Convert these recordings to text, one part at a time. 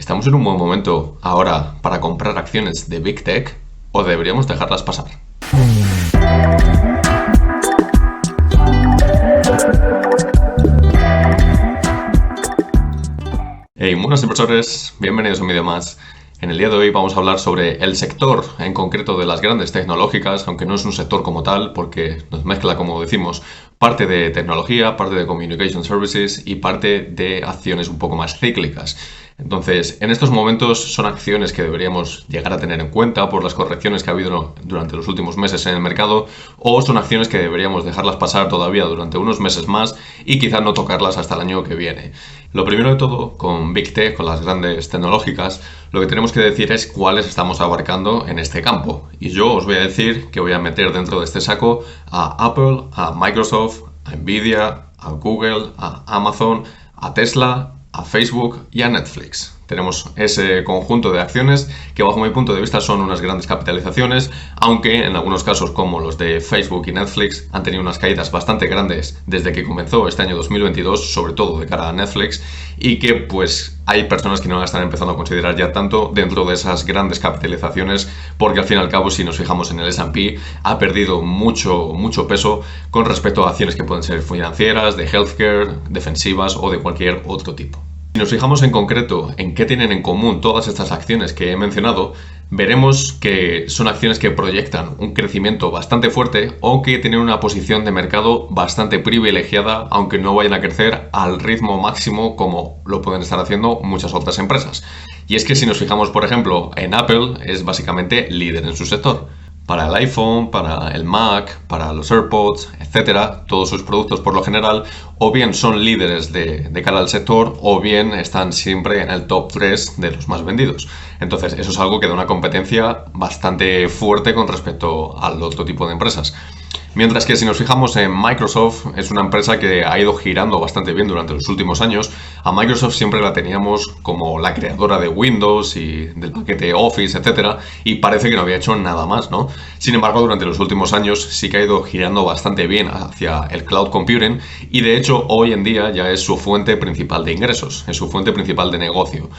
¿Estamos en un buen momento ahora para comprar acciones de Big Tech o deberíamos dejarlas pasar? Hey, buenos inversores, bienvenidos a un vídeo más. En el día de hoy vamos a hablar sobre el sector en concreto de las grandes tecnológicas, aunque no es un sector como tal porque nos mezcla, como decimos, parte de tecnología, parte de communication services y parte de acciones un poco más cíclicas. Entonces, en estos momentos son acciones que deberíamos llegar a tener en cuenta por las correcciones que ha habido durante los últimos meses en el mercado, o son acciones que deberíamos dejarlas pasar todavía durante unos meses más y quizás no tocarlas hasta el año que viene. Lo primero de todo, con Big Tech, con las grandes tecnológicas, lo que tenemos que decir es cuáles estamos abarcando en este campo. Y yo os voy a decir que voy a meter dentro de este saco a Apple, a Microsoft, a Nvidia, a Google, a Amazon, a Tesla, a Facebook y a Netflix. Tenemos ese conjunto de acciones que bajo mi punto de vista son unas grandes capitalizaciones, aunque en algunos casos como los de Facebook y Netflix han tenido unas caídas bastante grandes desde que comenzó este año 2022, sobre todo de cara a Netflix, y que pues hay personas que no la están empezando a considerar ya tanto dentro de esas grandes capitalizaciones, porque al fin y al cabo, si nos fijamos en el S&P, ha perdido mucho peso con respecto a acciones que pueden ser financieras, de healthcare, defensivas o de cualquier otro tipo. Si nos fijamos en concreto en qué tienen en común todas estas acciones que he mencionado, veremos que son acciones que proyectan un crecimiento bastante fuerte o que tienen una posición de mercado bastante privilegiada, aunque no vayan a crecer al ritmo máximo como lo pueden estar haciendo muchas otras empresas. Y es que si nos fijamos, por ejemplo, en Apple, es básicamente líder en su sector. Para el iPhone, para el Mac, para los AirPods, etcétera, todos sus productos por lo general o bien son líderes de cara al sector o bien están siempre en el top 3 de los más vendidos. Entonces eso es algo que da una competencia bastante fuerte con respecto al otro tipo de empresas. Mientras que si nos fijamos en Microsoft, es una empresa que ha ido girando bastante bien durante los últimos años. A Microsoft siempre la teníamos como la creadora de Windows y del paquete Office, etcétera, y parece que no había hecho nada más, ¿no? Sin embargo, durante los últimos años sí que ha ido girando bastante bien hacia el cloud computing y de hecho hoy en día ya es su fuente principal de ingresos, es su fuente principal de negocio,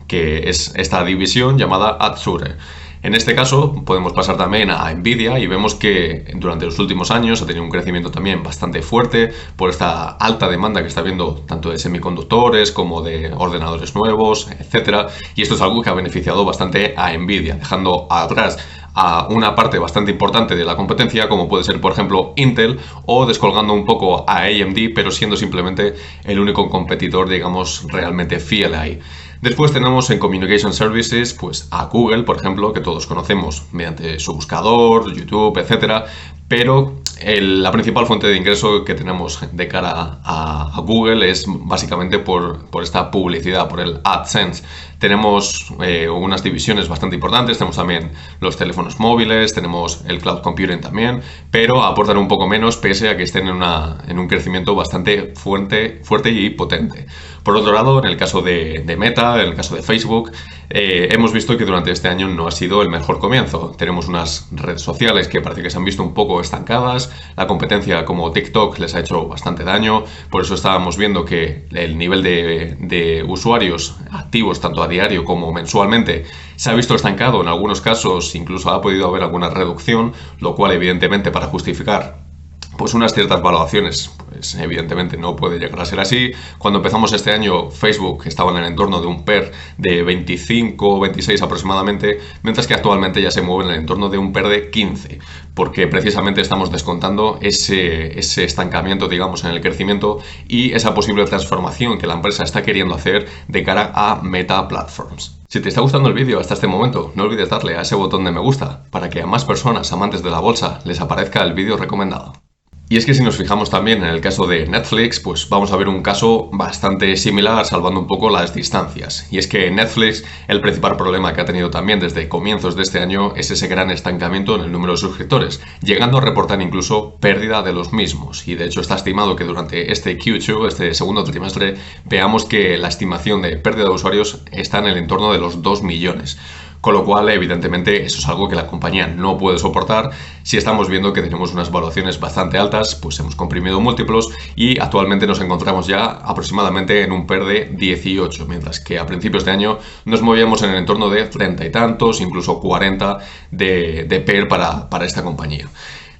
que es esta división llamada Azure. En este caso podemos pasar también a Nvidia y vemos que durante los últimos años ha tenido un crecimiento también bastante fuerte por esta alta demanda que está habiendo tanto de semiconductores como de ordenadores nuevos, etcétera, y esto es algo que ha beneficiado bastante a Nvidia, dejando atrás a una parte bastante importante de la competencia como puede ser por ejemplo Intel o descolgando un poco a AMD pero siendo simplemente el único competidor digamos realmente fiel ahí. Después tenemos en Communication Services pues a Google, por ejemplo, que todos conocemos mediante su buscador, YouTube, etcétera, pero la principal fuente de ingreso que tenemos de cara a Google es básicamente por esta publicidad, por el AdSense. Tenemos unas divisiones bastante importantes, tenemos también los teléfonos móviles, tenemos el cloud computing también, pero aportan un poco menos pese a que estén en un crecimiento bastante fuerte y potente. Por otro lado, en el caso de Meta, en el caso de Facebook, hemos visto que durante este año no ha sido el mejor comienzo. Tenemos unas redes sociales que parece que se han visto un poco estancadas, la competencia como TikTok les ha hecho bastante daño, por eso estábamos viendo que el nivel de usuarios activos tanto a diario como mensualmente se ha visto estancado, en algunos casos incluso ha podido haber alguna reducción, lo cual evidentemente para justificar pues unas ciertas valoraciones, pues evidentemente no puede llegar a ser así. Cuando empezamos este año, Facebook estaba en el entorno de un PER de 25 o 26 aproximadamente, mientras que actualmente ya se mueve en el entorno de un PER de 15, porque precisamente estamos descontando ese estancamiento, digamos, en el crecimiento y esa posible transformación que la empresa está queriendo hacer de cara a Meta Platforms. Si te está gustando el vídeo hasta este momento, no olvides darle a ese botón de me gusta para que a más personas amantes de la bolsa les aparezca el vídeo recomendado. Y es que si nos fijamos también en el caso de Netflix, pues vamos a ver un caso bastante similar, salvando un poco las distancias. Y es que Netflix, el principal problema que ha tenido también desde comienzos de este año es ese gran estancamiento en el número de suscriptores, llegando a reportar incluso pérdida de los mismos. Y de hecho está estimado que durante este Q2, este segundo trimestre, veamos que la estimación de pérdida de usuarios está en el entorno de los 2 millones. con lo cual evidentemente eso es algo que la compañía no puede soportar. Si estamos viendo que tenemos unas valuaciones bastante altas, pues hemos comprimido múltiplos y actualmente nos encontramos ya aproximadamente en un PER de 18, mientras que a principios de año nos movíamos en el entorno de 30 y tantos, incluso 40 de PER para esta compañía.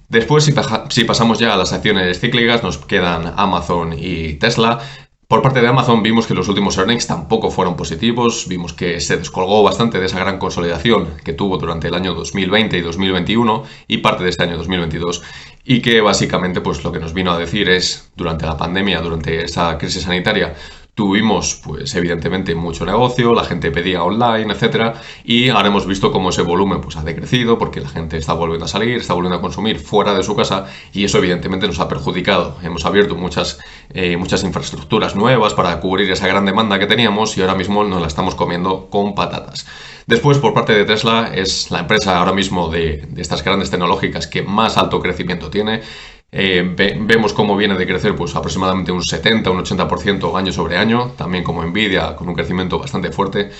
Después, si pasamos ya a las acciones cíclicas, nos quedan Amazon y Tesla. Por parte de Amazon vimos que los últimos earnings tampoco fueron positivos, vimos que se descolgó bastante de esa gran consolidación que tuvo durante el año 2020 y 2021 y parte de este año 2022, y que básicamente pues lo que nos vino a decir es, durante la pandemia, durante esa crisis sanitaria, tuvimos, pues evidentemente, mucho negocio, la gente pedía online, etcétera, y ahora hemos visto cómo ese volumen pues, ha decrecido porque la gente está volviendo a salir, está volviendo a consumir fuera de su casa y eso evidentemente nos ha perjudicado. Hemos abierto muchas infraestructuras nuevas para cubrir esa gran demanda que teníamos y ahora mismo nos la estamos comiendo con patatas. Después, por parte de Tesla, es la empresa ahora mismo de estas grandes tecnológicas que más alto crecimiento tiene. Vemos cómo viene de crecer pues aproximadamente un 70, un 80% año sobre año, también como Nvidia con un crecimiento bastante fuerte,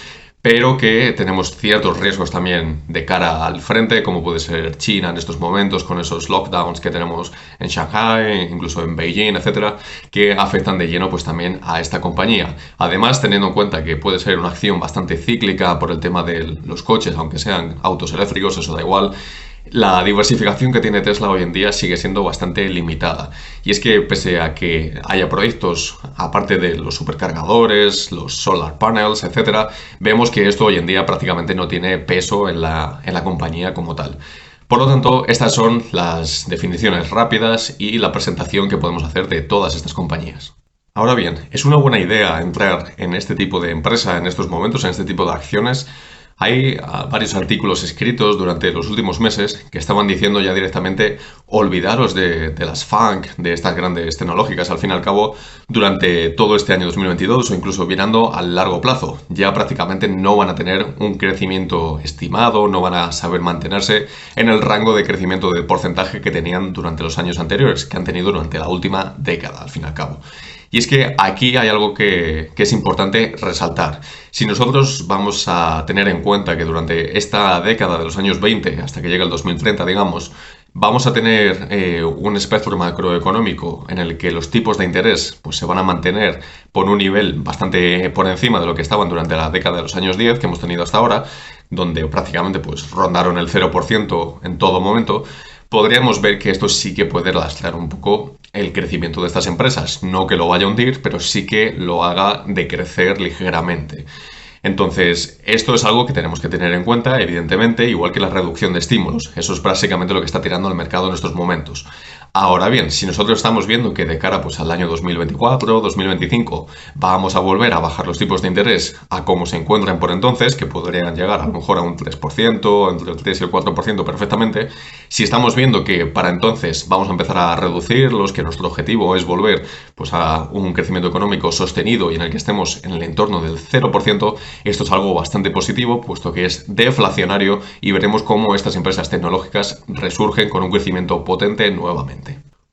pero que tenemos ciertos riesgos también de cara al frente, como puede ser China en estos momentos, con esos lockdowns que tenemos en Shanghai, incluso en Beijing, etcétera, que afectan de lleno pues también a esta compañía. Además, teniendo en cuenta que puede ser una acción bastante cíclica por el tema de los coches, aunque sean autos eléctricos, eso da igual. La diversificación que tiene Tesla hoy en día sigue siendo bastante limitada. Y es que pese a que haya proyectos, aparte de los supercargadores, los solar panels, etcétera, vemos que esto hoy en día prácticamente no tiene peso en la compañía como tal. Por lo tanto, estas son las definiciones rápidas y la presentación que podemos hacer de todas estas compañías. Ahora bien, ¿es una buena idea entrar en este tipo de empresa en estos momentos, en este tipo de acciones? Hay varios artículos escritos durante los últimos meses que estaban diciendo ya directamente olvidaros de las FANG, de estas grandes tecnológicas, al fin y al cabo, durante todo este año 2022 o incluso mirando al largo plazo. Ya prácticamente no van a tener un crecimiento estimado, no van a saber mantenerse en el rango de crecimiento de porcentaje que tenían durante los años anteriores, que han tenido durante la última década, al fin y al cabo. Y es que aquí hay algo que es importante resaltar. Si nosotros vamos a tener en cuenta que durante esta década de los años 20, hasta que llegue el 2030, digamos, vamos a tener un espectro macroeconómico en el que los tipos de interés pues, se van a mantener por un nivel bastante por encima de lo que estaban durante la década de los años 10 que hemos tenido hasta ahora, donde prácticamente pues, rondaron el 0% en todo momento, podríamos ver que esto sí que puede lastrar un poco el crecimiento de estas empresas. No que lo vaya a hundir, pero sí que lo haga decrecer ligeramente. Entonces, esto es algo que tenemos que tener en cuenta, evidentemente, igual que la reducción de estímulos. Eso es básicamente lo que está tirando el mercado en estos momentos. Ahora bien, si nosotros estamos viendo que de cara pues, al año 2024, 2025, vamos a volver a bajar los tipos de interés a cómo se encuentran por entonces, que podrían llegar a lo mejor a un 3%, entre el 3 y el 4% perfectamente, si estamos viendo que para entonces vamos a empezar a reducirlos, que nuestro objetivo es volver pues, a un crecimiento económico sostenido y en el que estemos en el entorno del 0%, esto es algo bastante positivo, puesto que es deflacionario y veremos cómo estas empresas tecnológicas resurgen con un crecimiento potente nuevamente.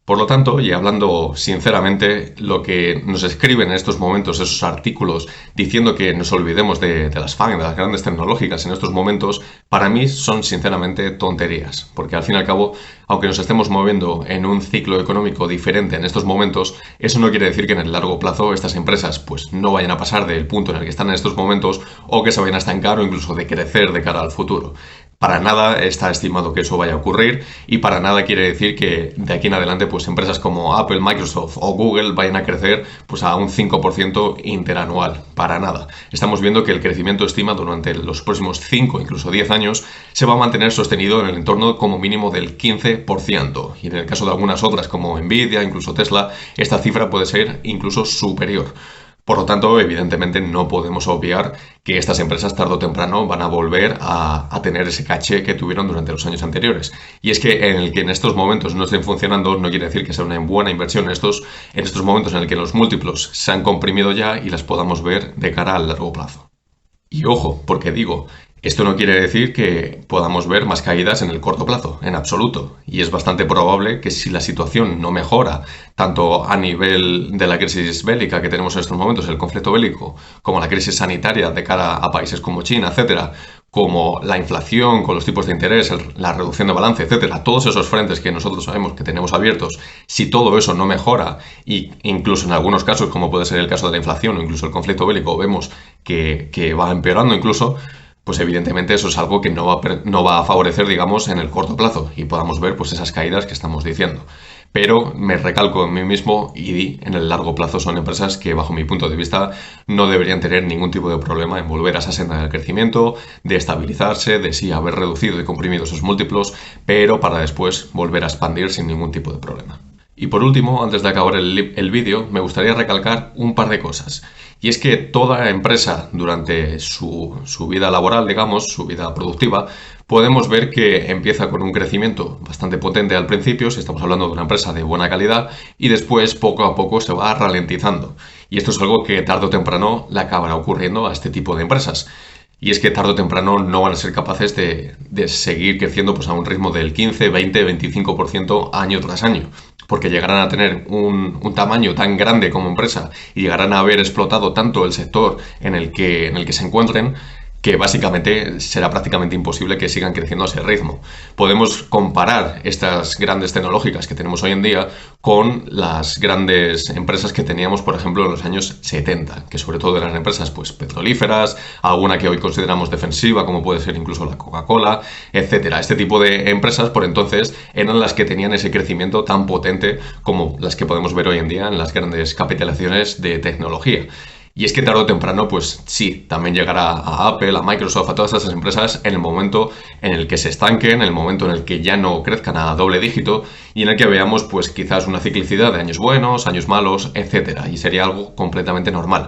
Por lo tanto, y hablando sinceramente, lo que nos escriben en estos momentos esos artículos diciendo que nos olvidemos de las FANG, de las grandes tecnológicas en estos momentos, para mí son sinceramente tonterías, porque al fin y al cabo, aunque nos estemos moviendo en un ciclo económico diferente en estos momentos, eso no quiere decir que en el largo plazo estas empresas pues no vayan a pasar del punto en el que están en estos momentos o que se vayan a estancar o incluso decrecer de cara al futuro. Para nada está estimado que eso vaya a ocurrir y para nada quiere decir que de aquí en adelante pues empresas como Apple, Microsoft o Google vayan a crecer pues a un 5% interanual. Para nada. Estamos viendo que el crecimiento estimado durante los próximos 5, incluso 10 años se va a mantener sostenido en el entorno como mínimo del 15%. Y en el caso de algunas otras como Nvidia, incluso Tesla, esta cifra puede ser incluso superior. Por lo tanto, evidentemente no podemos obviar que estas empresas tarde o temprano van a volver a tener ese caché que tuvieron durante los años anteriores. Y es que en el que en estos momentos no estén funcionando no quiere decir que sea una buena inversión en estos momentos en el que los múltiplos se han comprimido ya y las podamos ver de cara al largo plazo. Y ojo, porque digo, esto no quiere decir que podamos ver más caídas en el corto plazo, en absoluto. Y es bastante probable que si la situación no mejora, tanto a nivel de la crisis bélica que tenemos en estos momentos, el conflicto bélico, como la crisis sanitaria de cara a países como China, etcétera, como la inflación con los tipos de interés, la reducción de balance, etcétera, todos esos frentes que nosotros sabemos que tenemos abiertos, si todo eso no mejora, y incluso en algunos casos, como puede ser el caso de la inflación o incluso el conflicto bélico, vemos que va empeorando incluso, pues evidentemente eso es algo que no va a favorecer, digamos, en el corto plazo y podamos ver pues esas caídas que estamos diciendo. Pero me recalco en mí mismo y en el largo plazo son empresas que, bajo mi punto de vista, no deberían tener ningún tipo de problema en volver a esa senda del crecimiento, de estabilizarse, de sí haber reducido y comprimido esos múltiplos, pero para después volver a expandir sin ningún tipo de problema. Y por último, antes de acabar el vídeo, me gustaría recalcar un par de cosas. Y es que toda empresa, durante su vida laboral, digamos, su vida productiva, podemos ver que empieza con un crecimiento bastante potente al principio, si estamos hablando de una empresa de buena calidad, y después poco a poco se va ralentizando. Y esto es algo que tarde o temprano le acabará ocurriendo a este tipo de empresas. Y es que tarde o temprano no van a ser capaces de seguir creciendo pues, a un ritmo del 15, 20, 25% año tras año. Porque llegarán a tener un tamaño tan grande como empresa y llegarán a haber explotado tanto el sector en el que se encuentren, que básicamente será prácticamente imposible que sigan creciendo a ese ritmo. Podemos comparar estas grandes tecnológicas que tenemos hoy en día con las grandes empresas que teníamos, por ejemplo, en los años 70, que sobre todo eran empresas pues, petrolíferas, alguna que hoy consideramos defensiva, como puede ser incluso la Coca-Cola, etcétera. Este tipo de empresas, por entonces, eran las que tenían ese crecimiento tan potente como las que podemos ver hoy en día en las grandes capitalizaciones de tecnología. Y es que tarde o temprano, pues sí, también llegará a Apple, a Microsoft, a todas esas empresas en el momento en el que se estanquen, en el momento en el que ya no crezcan a doble dígito y en el que veamos pues quizás una ciclicidad de años buenos, años malos, etcétera. Y sería algo completamente normal.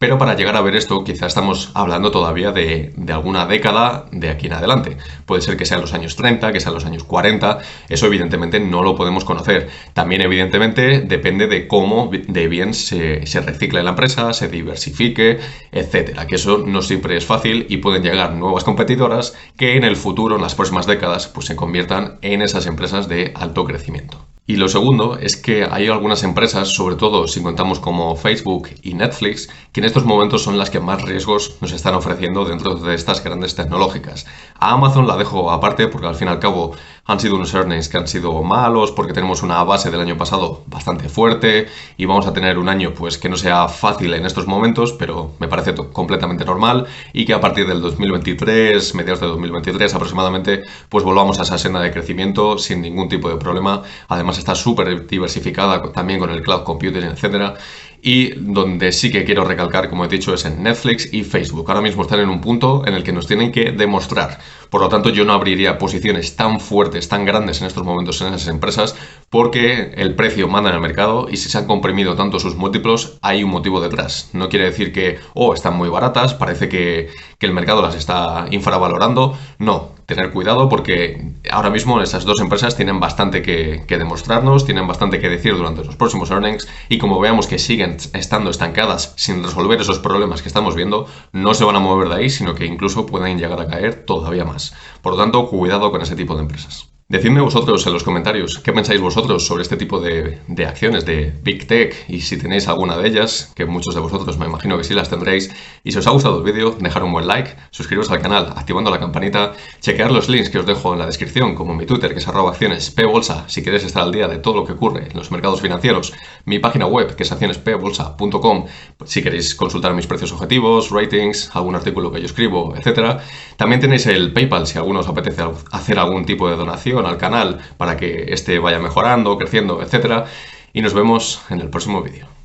Pero para llegar a ver esto, quizás estamos hablando todavía de alguna década de aquí en adelante. Puede ser que sean los años 30, que sean los años 40, eso evidentemente no lo podemos conocer. También evidentemente depende de cómo de bien se recicle la empresa, se diversifique, etcétera. Que eso no siempre es fácil y pueden llegar nuevas competidoras que en el futuro, en las próximas décadas, pues se conviertan en esas empresas de alto crecimiento. Y lo segundo es que hay algunas empresas, sobre todo si contamos como Facebook y Netflix, que en estos momentos son las que más riesgos nos están ofreciendo dentro de estas grandes tecnológicas. A Amazon la dejo aparte porque al fin y al cabo han sido unos earnings que han sido malos porque tenemos una base del año pasado bastante fuerte y vamos a tener un año pues que no sea fácil en estos momentos, pero me parece completamente normal y que a partir del 2023, mediados de 2023 aproximadamente, pues volvamos a esa senda de crecimiento sin ningún tipo de problema. Además está súper diversificada también con el cloud computing, etcétera. Y donde sí que quiero recalcar, como he dicho, es en Netflix y Facebook. Ahora mismo están en un punto en el que nos tienen que demostrar. Por lo tanto, yo no abriría posiciones tan fuertes, tan grandes en estos momentos en esas empresas, porque el precio manda en el mercado y si se han comprimido tanto sus múltiplos, hay un motivo detrás. No quiere decir que, están muy baratas, parece que el mercado las está infravalorando. No, tener cuidado porque ahora mismo estas dos empresas tienen bastante que demostrarnos, tienen bastante que decir durante los próximos earnings y como veamos que siguen estando estancadas sin resolver esos problemas que estamos viendo, no se van a mover de ahí, sino que incluso pueden llegar a caer todavía más. Por lo tanto, cuidado con ese tipo de empresas. Decidme vosotros en los comentarios qué pensáis vosotros sobre este tipo de acciones de Big Tech y si tenéis alguna de ellas, que muchos de vosotros me imagino que sí las tendréis. Y si os ha gustado el vídeo, dejar un buen like, suscribiros al canal activando la campanita, chequear los links que os dejo en la descripción, como mi Twitter que es @accionespbolsa, si queréis estar al día de todo lo que ocurre en los mercados financieros, mi página web que es accionespbolsa.com, si queréis consultar mis precios objetivos, ratings, algún artículo que yo escribo, etcétera. También tenéis el PayPal si a alguno os apetece hacer algún tipo de donación al canal para que este vaya mejorando, creciendo, etcétera. Y nos vemos en el próximo vídeo.